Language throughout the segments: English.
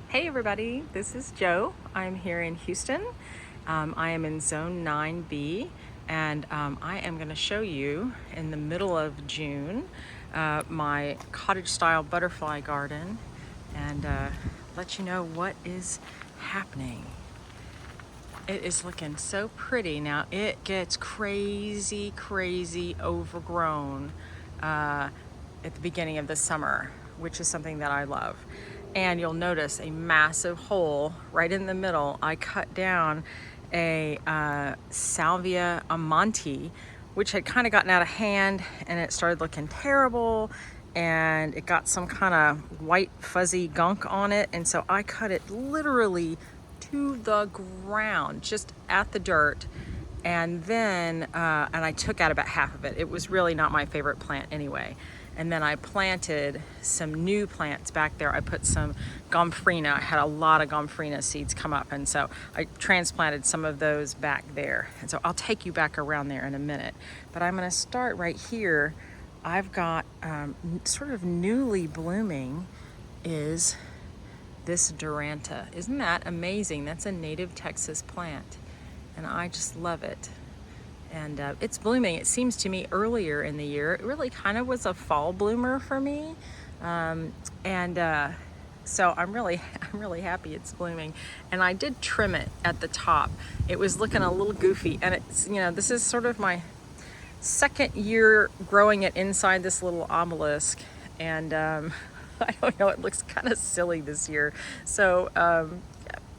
Hey everybody, this is Joe. I'm here in Houston. I am in Zone 9B, and I am going to show you in the middle of June my cottage style butterfly garden and let you know what is happening. It is looking so pretty. Now it gets crazy overgrown at the beginning of the summer, which is something that I love. And you'll notice a massive hole right in the middle. I cut down a Salvia Amanti, which had kind of gotten out of hand and it started looking terrible and it got some kind of white fuzzy gunk on it. And so I cut it literally to the ground, just at the dirt. And then, and I took out about half of it. It was really not my favorite plant anyway. And then I planted some new plants back there. I put some gomphrena. I had a lot of gomphrena seeds come up. And so I transplanted some of those back there. And so I'll take you back around there in a minute. But I'm gonna start right here. I've got sort of newly blooming is this Duranta. Isn't that amazing? That's a native Texas plant. And I just love it. And it's blooming. It seems to me earlier in the year. It really kind of was a fall bloomer for me, so I'm really happy it's blooming. And I did trim it at the top. It was looking a little goofy, and it's this is sort of my second year growing it inside this little obelisk, and I don't know. It looks kind of silly this year, so.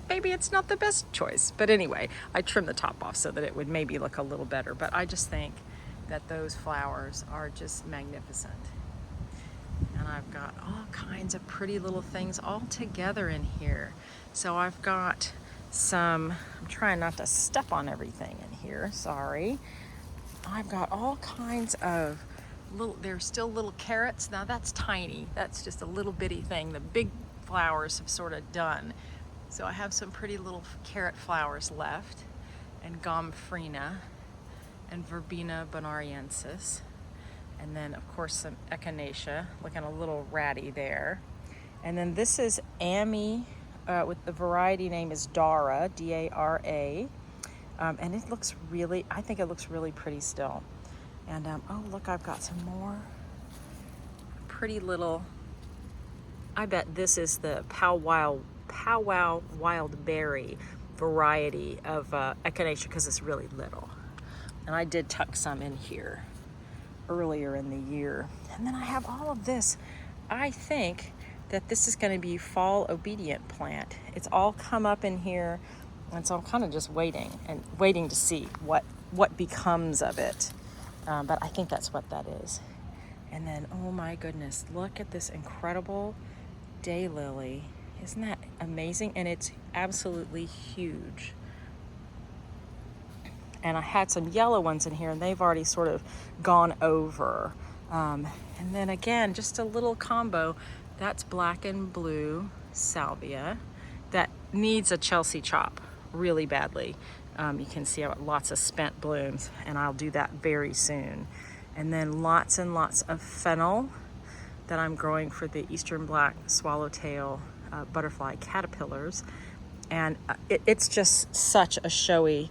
Maybe it's not the best choice, but anyway, I trimmed the top off so that it would maybe look a little better, but I just think that those flowers are just magnificent. And I've got all kinds of pretty little things all together in here. So I've got some, I'm trying not to step on everything in here, sorry. I've got all kinds of little, there's still little carrots. Now that's tiny, that's just a little bitty thing. The big flowers have sort of done. So I have some pretty little carrot flowers left, and gomphrena, and Verbena bonariensis, and then of course some echinacea, looking a little ratty there. And then this is Amy, with the variety name is Dara, D-A-R-A, and it looks really, I think it looks really pretty still. And oh look, I've got some more pretty little, I bet this is the powwow wild berry variety of echinacea because it's really little. And I did tuck some in here earlier in the year. And then I have all of this. I think that this is going to be fall obedient plant. It's all come up in here, and so I'm kind of just waiting to see what becomes of it. But I think that's what that is. And then, oh my goodness, look at this incredible daylily. Isn't that amazing? And it's absolutely huge. And I had some yellow ones in here, and they've already sort of gone over. And then again, just a little combo. That's black and blue salvia that needs a Chelsea chop really badly. You can see I've got lots of spent blooms, and I'll do that very soon. And then lots and lots of fennel that I'm growing for the eastern black swallowtail butterfly caterpillars. And it's just such a showy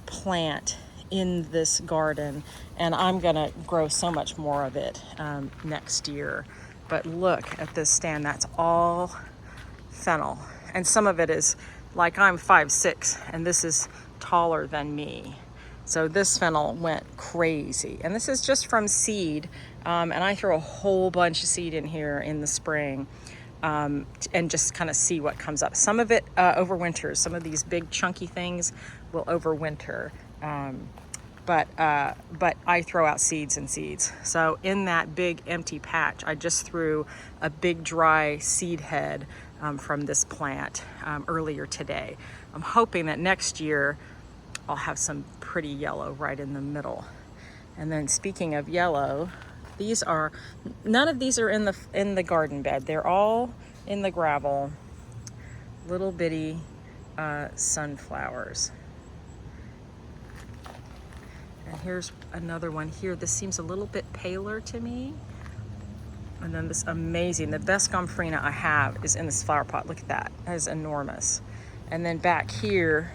plant in this garden, and I'm gonna grow so much more of it next year. But look at this stand, that's all fennel, and some of it is like, I'm 5'6" and this is taller than me. So this fennel went crazy, and this is just from seed, and I throw a whole bunch of seed in here in the spring, and just kind of see what comes up. Some of it overwinters. Some of these big chunky things will overwinter, but I throw out seeds and seeds. So in that big empty patch, I just threw a big dry seed head from this plant earlier today. I'm hoping that next year I'll have some pretty yellow right in the middle. And then speaking of yellow, these are, none of these are in the garden bed. They're all in the gravel, little bitty sunflowers. And here's another one here. This seems a little bit paler to me. And then this amazing, the best gomphrena I have is in this flower pot. Look at that, that is enormous. And then back here,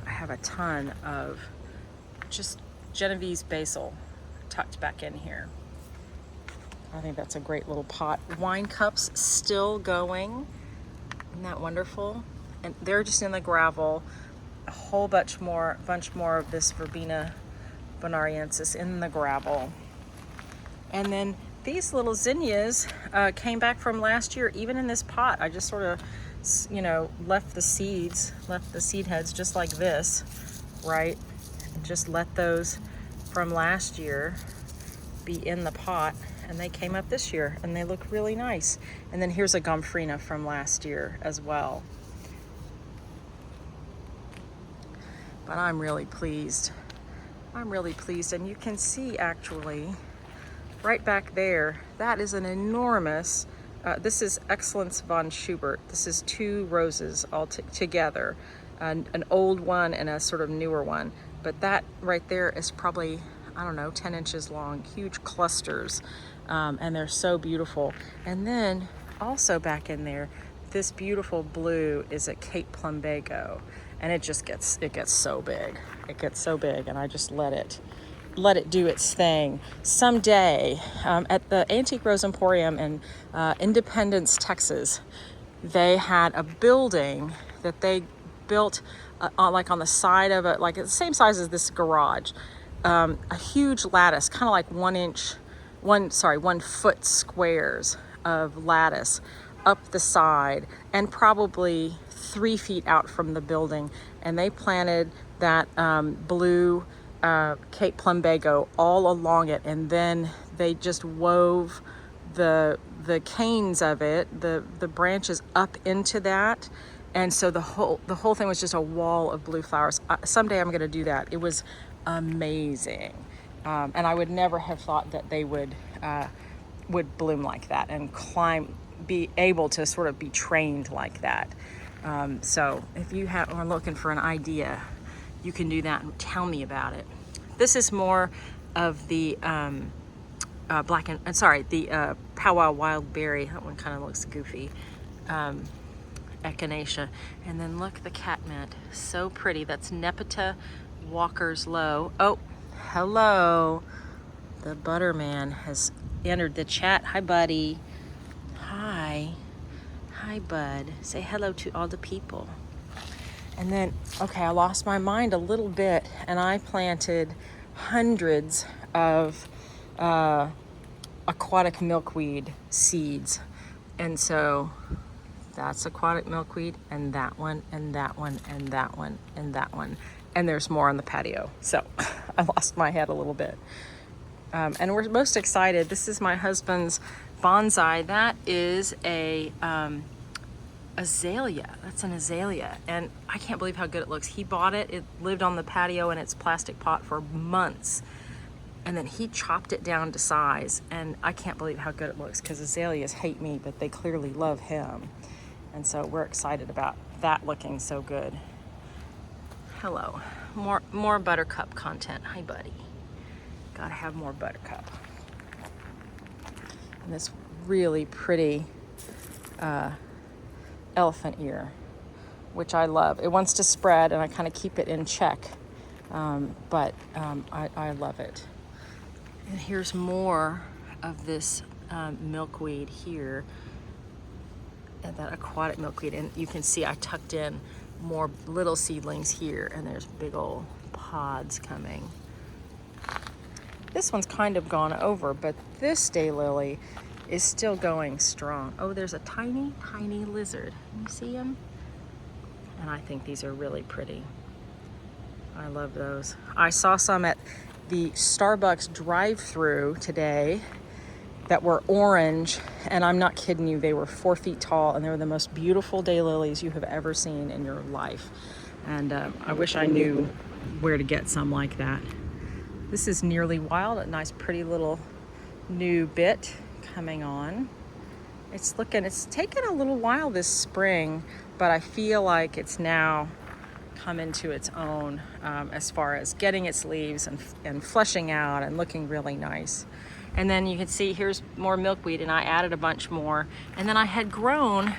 I have a ton of just Genovese basil tucked back in here. I think that's a great little pot. Wine cups still going. Isn't that wonderful? And they're just in the gravel. A whole bunch more of this Verbena bonariensis in the gravel. And then these little zinnias came back from last year, even in this pot. I just sort of, you know, left the seed heads just like this, right? And just let those from last year be in the pot, and they came up this year and they look really nice. And then here's a gomphrena from last year as well. But I'm really pleased. I'm really pleased. And you can see actually right back there, that is an enormous, this is Excellence von Schubert. This is two roses all together, an old one and a sort of newer one. But that right there is probably, I don't know, 10 inches long, huge clusters. And they're so beautiful. And then also back in there, this beautiful blue is a Cape Plumbago. And it gets so big. It gets so big, and I just let it do its thing. Someday, at the Antique Rose Emporium in Independence, Texas, they had a building that they built like on the side of it, like it's the same size as this garage. A huge lattice, kind of like 1 foot squares of lattice up the side, and probably 3 feet out from the building. And they planted that blue Cape Plumbago all along it, and then they just wove the canes of it, the branches up into that, and so the whole thing was just a wall of blue flowers. Someday I'm going to do that. It was amazing, and I would never have thought that they would bloom like that and be able to sort of be trained like that. So if you are looking for an idea, you can do that and tell me about it. This is more of the the Powwow Wild Berry. That one kind of looks goofy. Echinacea. And then look, the catmint. So pretty. That's Nepeta Walker's Low. Oh, hello. The Butterman has entered the chat. Hi, buddy. Hi. Hi, bud. Say hello to all the people. And then, okay, I lost my mind a little bit, and I planted hundreds of aquatic milkweed seeds. And so that's aquatic milkweed, and that one, and that one, and that one, and that one. And there's more on the patio. So I lost my head a little bit. And we're most excited. This is my husband's bonsai. That is a azalea. That's an azalea, and I can't believe how good it looks. He bought it. It lived on the patio in its plastic pot for months, and then he chopped it down to size, and I can't believe how good it looks, because azaleas hate me, but they clearly love him. And so we're excited about that looking so good. Hello. More buttercup content. Hi, buddy. Gotta have more buttercup. And this really pretty elephant ear, which I love. It wants to spread, and I kind of keep it in check, but I love it. And here's more of this milkweed here, that aquatic milkweed, and you can see I tucked in more little seedlings here, and there's big old pods coming. This one's kind of gone over, but this daylily is still going strong. Oh, there's a tiny, tiny lizard. Can you see him? And I think these are really pretty. I love those. I saw some at the Starbucks drive-through today that were orange, and I'm not kidding you, they were 4 feet tall, and they were the most beautiful daylilies you have ever seen in your life. And I wish I knew where to get some like that. This is Nearly Wild, a nice pretty little new bit coming on. It's taken a little while this spring, but I feel like it's now come into its own as far as getting its leaves and fleshing out and looking really nice. And then you can see here's more milkweed, and I added a bunch more. And then I had grown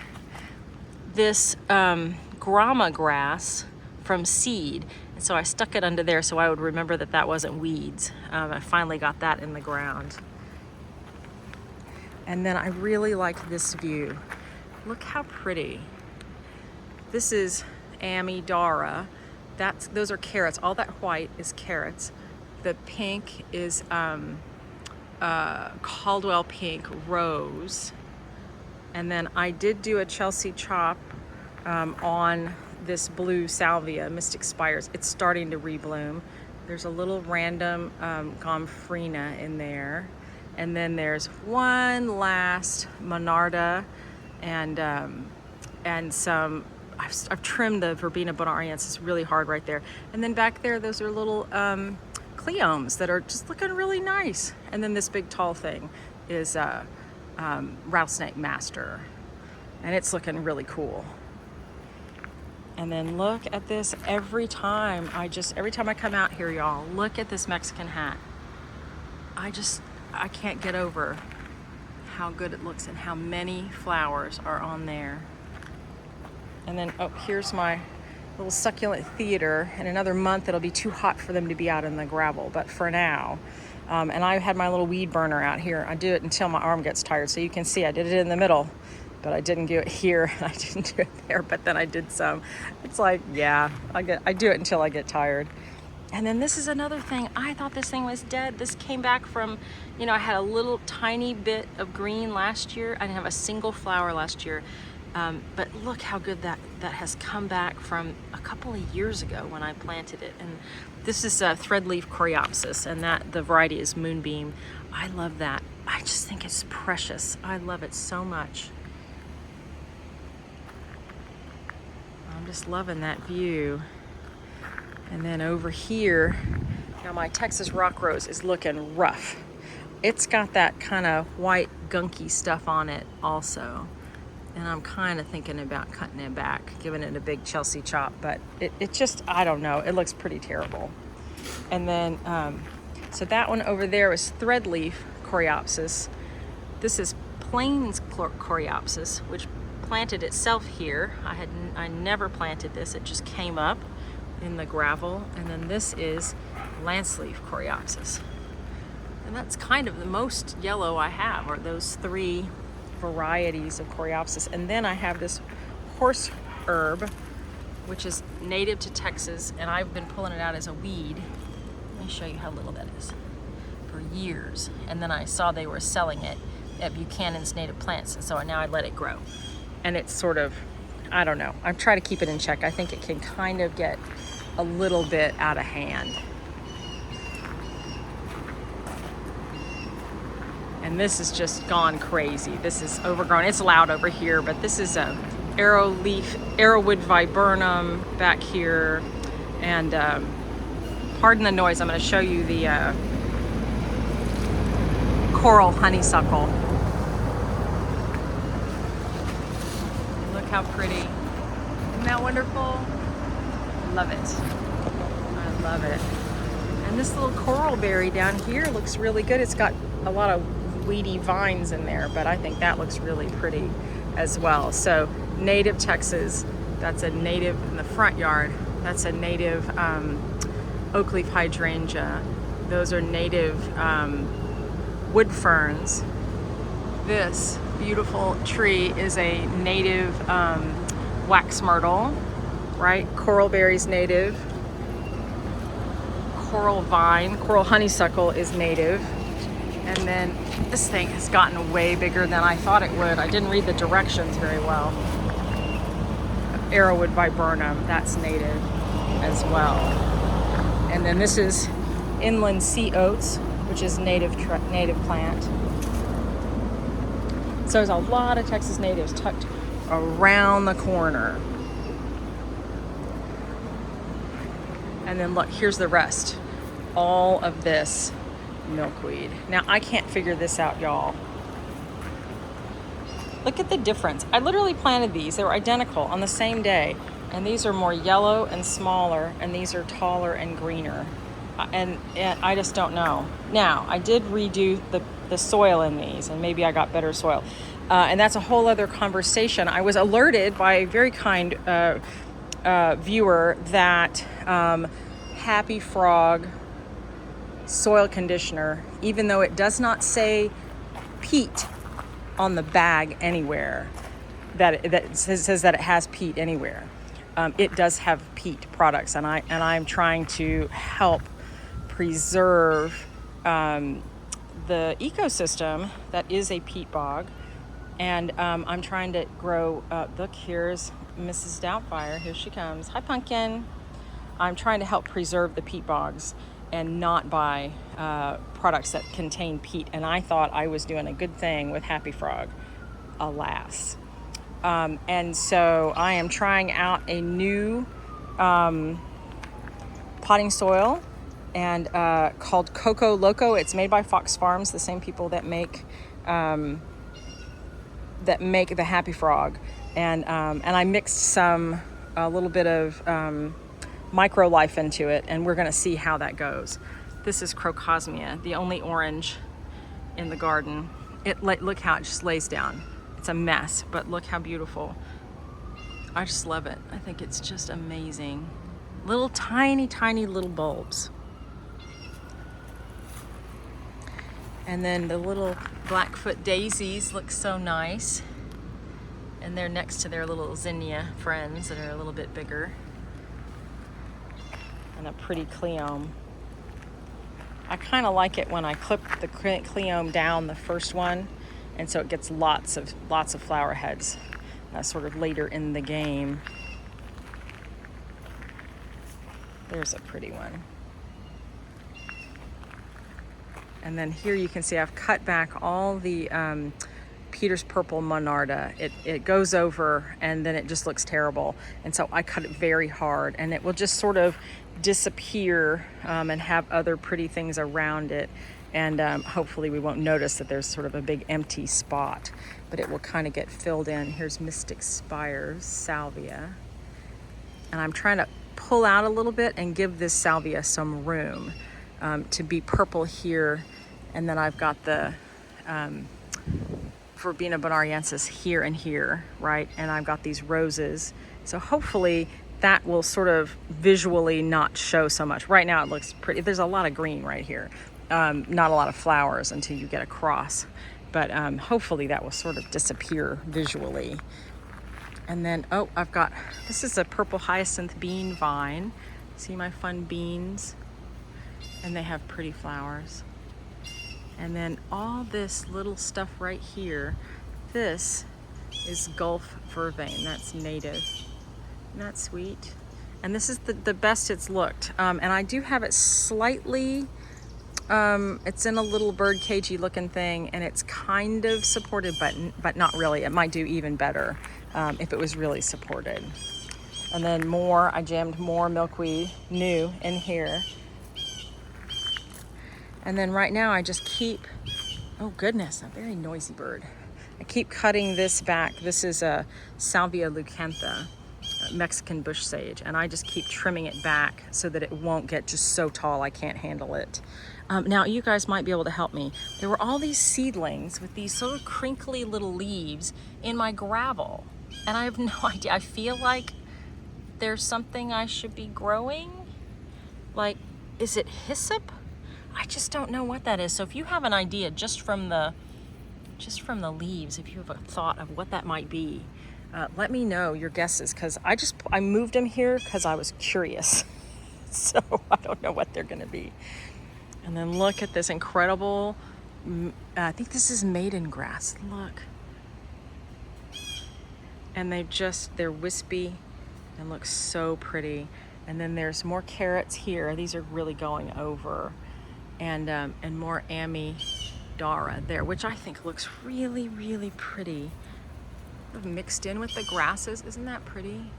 this grama grass from seed. And so I stuck it under there so I would remember that that wasn't weeds. I finally got that in the ground. And then I really like this view. Look how pretty. This is Amidara. Those are carrots. All that white is carrots. The pink is Caldwell pink rose. And then I did do a Chelsea chop on this blue salvia, Mystic Spires. It's starting to rebloom. There's a little random gomphrena in there. And then there's one last monarda and some, I've trimmed the verbena bonariensis really hard right there. And then back there, those are little cleomes that are just looking really nice. And then this big tall thing is rattlesnake master, and it's looking really cool. And then look at this every time I come out here, y'all, look at this Mexican hat. I can't get over how good it looks and how many flowers are on there. And then, oh, here's my little succulent theater. In another month, it'll be too hot for them to be out in the gravel, but for now. And I had my little weed burner out here. I do it until my arm gets tired. So you can see I did it in the middle, but I didn't do it here. I didn't do it there, but then I did some. It's like, yeah, I do it until I get tired. And then this is another thing. I thought this thing was dead. This came back from, I had a little tiny bit of green last year. I didn't have a single flower last year. But look how good that has come back from a couple of years ago when I planted it. And this is threadleaf coreopsis, and the variety is Moonbeam. I love that. I just think it's precious. I love it so much. I'm just loving that view. And then over here, now my Texas rock rose is looking rough. It's got that kind of white gunky stuff on it also. And I'm kind of thinking about cutting it back, giving it a big Chelsea chop, but it just, I don't know, it looks pretty terrible. And then, so that one over there is threadleaf coreopsis. This is plains coreopsis, which planted itself here. I never planted this, it just came up in the gravel. And then this is lanceleaf coreopsis. And that's kind of the most yellow I have, are those three varieties of coreopsis. And then I have this horse herb, which is native to Texas, and I've been pulling it out as a weed. Let me show you how little that is. For years. And then I saw they were selling it at Buchanan's Native Plants, and so now I let it grow. And it's sort of, I don't know, I'm trying to keep it in check. I think it can kind of get a little bit out of hand. And this has just gone crazy. This is overgrown. It's loud over here, but this is a arrowwood viburnum back here. And pardon the noise, I'm gonna show you the coral honeysuckle. Look how pretty. Isn't that wonderful? Love it. I love it. And this little coral berry down here looks really good. It's got a lot of weedy vines in there, but I think that looks really pretty as well. So native Texas, that's a native in the front yard. That's a native oak leaf hydrangea. Those are native wood ferns. This beautiful tree is a native wax myrtle, right? Coral berries native. Coral vine, coral honeysuckle is native. And then this thing has gotten way bigger than I thought it would. I didn't read the directions very well. Arrowwood viburnum, that's native as well. And then this is inland sea oats, which is native plant. So there's a lot of Texas natives tucked around the corner. And then look, here's the rest. All of this milkweed. Now I can't figure this out, y'all. Look at the difference. I literally planted these. They were identical on the same day. And these are more yellow and smaller, and these are taller and greener. And I just don't know. Now, I did redo the soil in these, and maybe I got better soil. And that's a whole other conversation. I was alerted by a very kind viewer that Happy Frog soil conditioner, even though it does not say peat on the bag anywhere, that says that it has peat anywhere, it does have peat products, and I'm trying to help preserve the ecosystem that is a peat bog. And I'm trying to grow, look, here's Mrs. Doubtfire. Here she comes. Hi, Pumpkin. I'm trying to help preserve the peat bogs and not buy products that contain peat. And I thought I was doing a good thing with Happy Frog. Alas. And so I am trying out a new potting soil and called Coco Loco. It's made by Fox Farms, the same people that make the Happy Frog, and I mixed a little bit of micro life into it, and we're going to see how that goes. This is Crocosmia, the only orange in the garden. Look how it just lays down. It's a mess, but look how beautiful. I just love it. I think it's just amazing. Little tiny little bulbs. And then the little Blackfoot daisies look so nice. And they're next to their little zinnia friends that are a little bit bigger. And a pretty cleome. I kind of like it when I clip the cleome down, the first one, and so it gets lots of flower heads sort of later in the game. There's a pretty one. And then here you can see I've cut back all the Peter's Purple Monarda. It goes over and then it just looks terrible. And so I cut it very hard, and it will just sort of disappear and have other pretty things around it. And hopefully we won't notice that there's sort of a big empty spot, but it will kind of get filled in. Here's Mystic Spires, Salvia. And I'm trying to pull out a little bit and give this Salvia some room to be purple here. And then I've got the Verbena bonariensis here and here, right? And I've got these roses. So hopefully that will sort of visually not show so much. Right now it looks pretty. There's a lot of green right here. Not a lot of flowers until you get across. But hopefully that will sort of disappear visually. And then, this is a purple hyacinth bean vine. See my fun beans? And they have pretty flowers. And then all this little stuff right here, this is Gulf Vervain. That's native. Isn't that sweet? And this is the best it's looked. And I do have it slightly, it's in a little bird cagey looking thing, and it's kind of supported, but not really. It might do even better if it was really supported. And then I jammed more milkweed new in here. And then right now I just keep, oh goodness, a very noisy bird. I keep cutting this back. This is a Salvia leucantha, Mexican bush sage, and I just keep trimming it back so that it won't get just so tall I can't handle it. Now you guys might be able to help me. There were all these seedlings with these sort of crinkly little leaves in my gravel, and I have no idea. I feel like there's something I should be growing. Like, is it hyssop? I just don't know what that is. So if you have an idea just from the leaves, if you have a thought of what that might be, let me know your guesses, because I moved them here because I was curious. So I don't know what they're going to be. And then look at this incredible, I think this is maiden grass. Look. And they're wispy and look so pretty. And then there's more carrots here. These are really going over. And more Amidara there, which I think looks really, really pretty. Mixed in with the grasses. Isn't that pretty?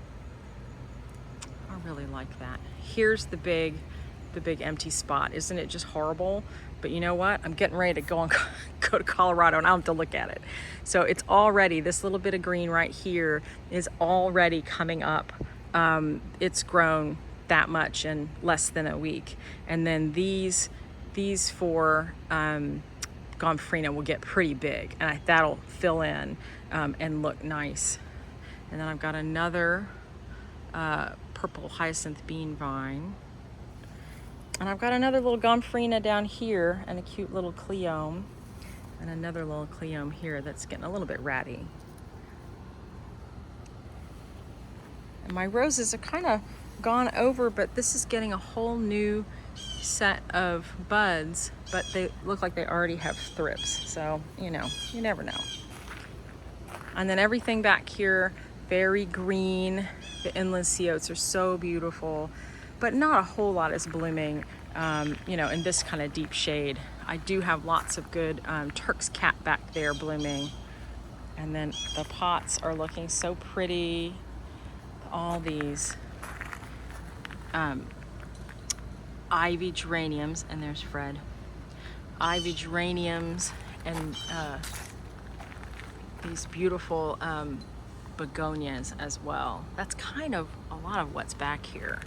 I really like that. Here's the big empty spot. Isn't it just horrible? But you know what? I'm getting ready to go to Colorado, and I'll have to look at it. So it's already, this little bit of green right here is already coming up. It's grown that much in less than a week. And then these four gomphrena will get pretty big, and that'll fill in and look nice. And then I've got another purple hyacinth bean vine. And I've got another little gomphrena down here and a cute little cleome. And another little cleome here that's getting a little bit ratty. And my roses are kind of gone over, but this is getting a whole new set of buds, but they look like they already have thrips. So, you know, you never know. And then everything back here, very green. The inland sea oats are so beautiful, but not a whole lot is blooming, you know, in this kind of deep shade. I do have lots of good Turk's cap back there blooming. And then the pots are looking so pretty. All these ivy geraniums, and there's Fred. Ivy geraniums and these beautiful begonias as well. That's kind of a lot of what's back here.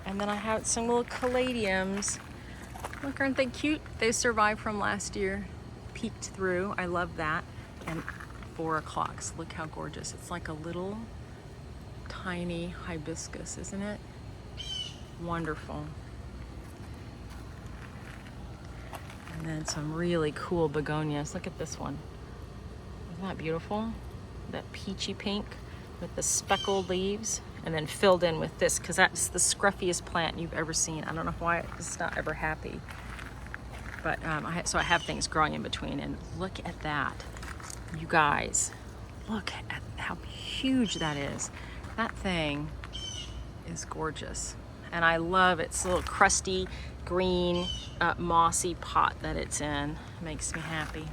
And then I have some little caladiums. Look, aren't they cute? They survived from last year. Peeked through. I love that. And 4 o'clocks. Look how gorgeous. It's like a little tiny hibiscus, isn't it? Wonderful. And then some really cool begonias. Look at this one. Isn't that beautiful? That peachy pink with the speckled leaves, and then filled in with this, because that's the scruffiest plant you've ever seen. I don't know why it's not ever happy. But so I have things growing in between, and look at that. You guys, look at how huge that is. That thing is gorgeous. And I love its little crusty, green, mossy pot that it's in. It makes me happy.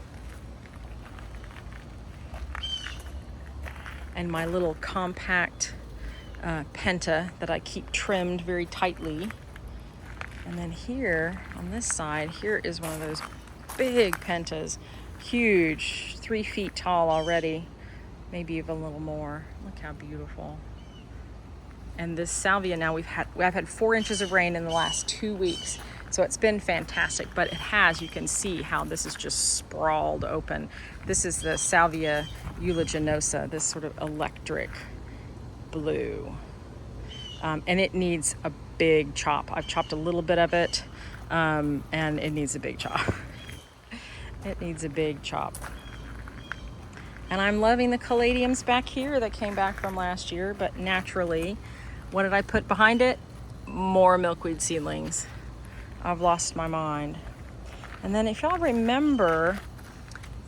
And my little compact penta that I keep trimmed very tightly. And then here, on this side, here is one of those big pentas. Huge, 3 feet tall already. Maybe even a little more. Look how beautiful. And this salvia now, I've had 4 inches of rain in the last 2 weeks. So it's been fantastic, but it has, you can see how this is just sprawled open. This is the salvia uliginosa, this sort of electric blue. And it needs a big chop. I've chopped a little bit of it, and it needs a big chop. It needs a big chop. And I'm loving the caladiums back here that came back from last year, but naturally, what did I put behind it? More milkweed seedlings. I've lost my mind. And then if y'all remember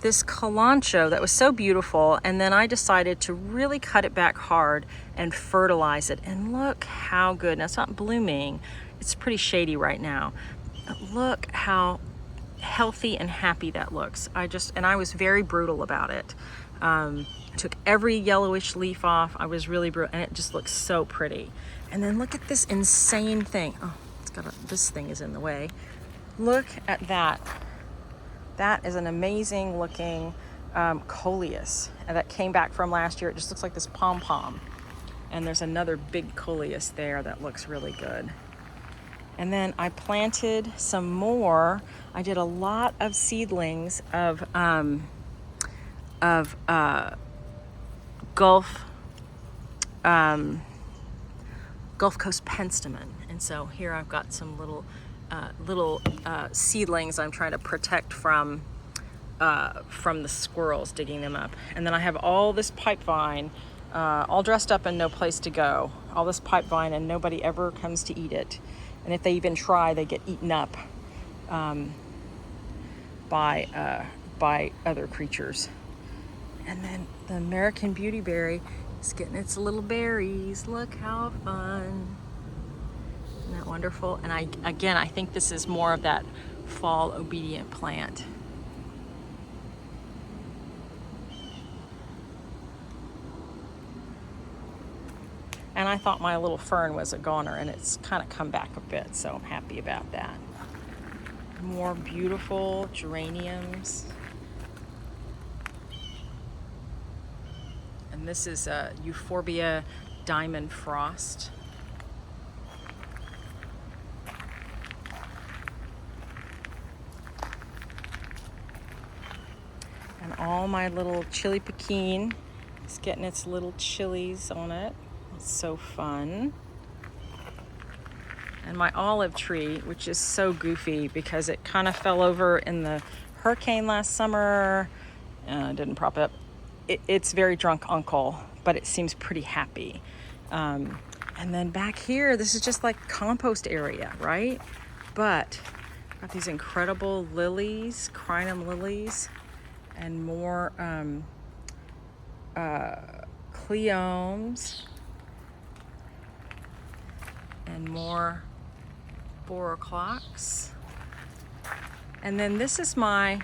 this kalanchoe that was so beautiful, and then I decided to really cut it back hard and fertilize it. And look how good. Now it's not blooming. It's pretty shady right now. But look how healthy and happy that looks. I was very brutal about it. I took every yellowish leaf off. I was really brutal, and it just looks so pretty. And then look at this insane thing. Oh, this thing is in the way. Look at that. That is an amazing looking coleus that came back from last year. It just looks like this pom-pom. And there's another big coleus there that looks really good. And then I planted some more. I did a lot of seedlings of Gulf Coast penstemon. And so here I've got some little seedlings I'm trying to protect from the squirrels digging them up. And then I have all this pipe vine, all dressed up and no place to go. All this pipe vine, and nobody ever comes to eat it. And if they even try, they get eaten up by other creatures. And then the American beautyberry is getting its little berries. Look how fun. Isn't that wonderful? And I think this is more of that fall obedient plant. And I thought my little fern was a goner, and it's kind of come back a bit, so I'm happy about that. More beautiful geraniums. And this is Euphorbia Diamond Frost. all my little chili pekin. It's getting its little chilies on it. It's so fun. And my olive tree, which is so goofy because it kind of fell over in the hurricane last summer. Didn't prop it up. It's very drunk uncle, but it seems pretty happy. And then back here, this is just like compost area, right? But got these incredible lilies, crinum lilies, and more cleomes, and more 4 o'clocks. And then this is my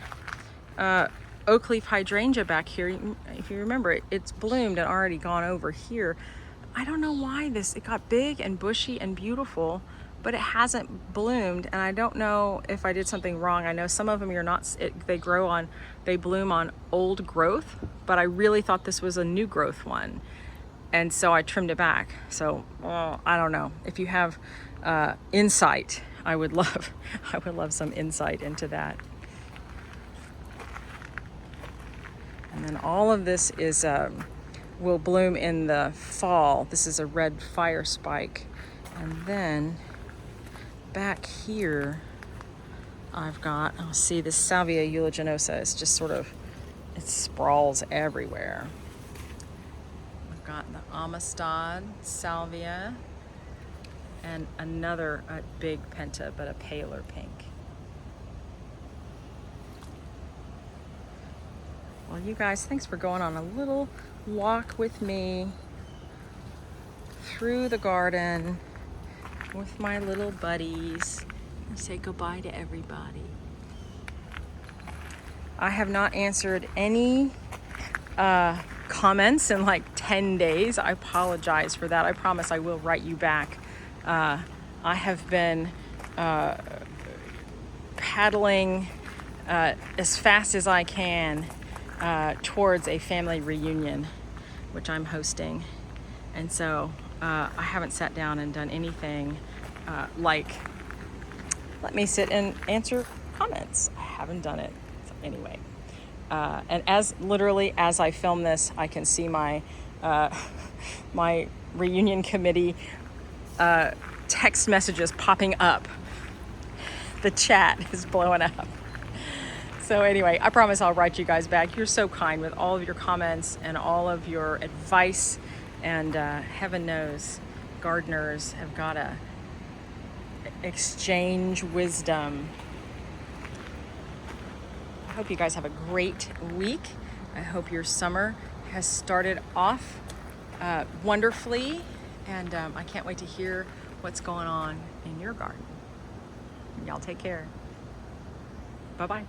oak leaf hydrangea back here. If you remember, it's bloomed and already gone over here. I don't know why it got big and bushy and beautiful, but it hasn't bloomed, and I don't know if I did something wrong. I know some of them they bloom on old growth, but I really thought this was a new growth one, and so I trimmed it back. So I don't know. If you have insight, I would love some insight into that. And then all of this is will bloom in the fall. This is a red fire spike. And then back here, I've got, see this Salvia uliginosa. It's just sort of, it sprawls everywhere. I've got the Amistad Salvia and another big penta, but a paler pink. Well, you guys, thanks for going on a little walk with me through the garden with my little buddies. I say goodbye to everybody. I have not answered any comments in like 10 days. I apologize for that. I promise I will write you back. I have been paddling as fast as I can towards a family reunion, which I'm hosting. And so I haven't sat down and done anything like, let me sit and answer comments. I haven't done it. So anyway, and literally as I film this, I can see my my reunion committee text messages popping up. The chat is blowing up. So anyway, I promise I'll write you guys back. You're so kind with all of your comments and all of your advice. And heaven knows gardeners have got to exchange wisdom. I hope you guys have a great week. I hope your summer has started off wonderfully. And I can't wait to hear what's going on in your garden. Y'all take care. Bye-bye.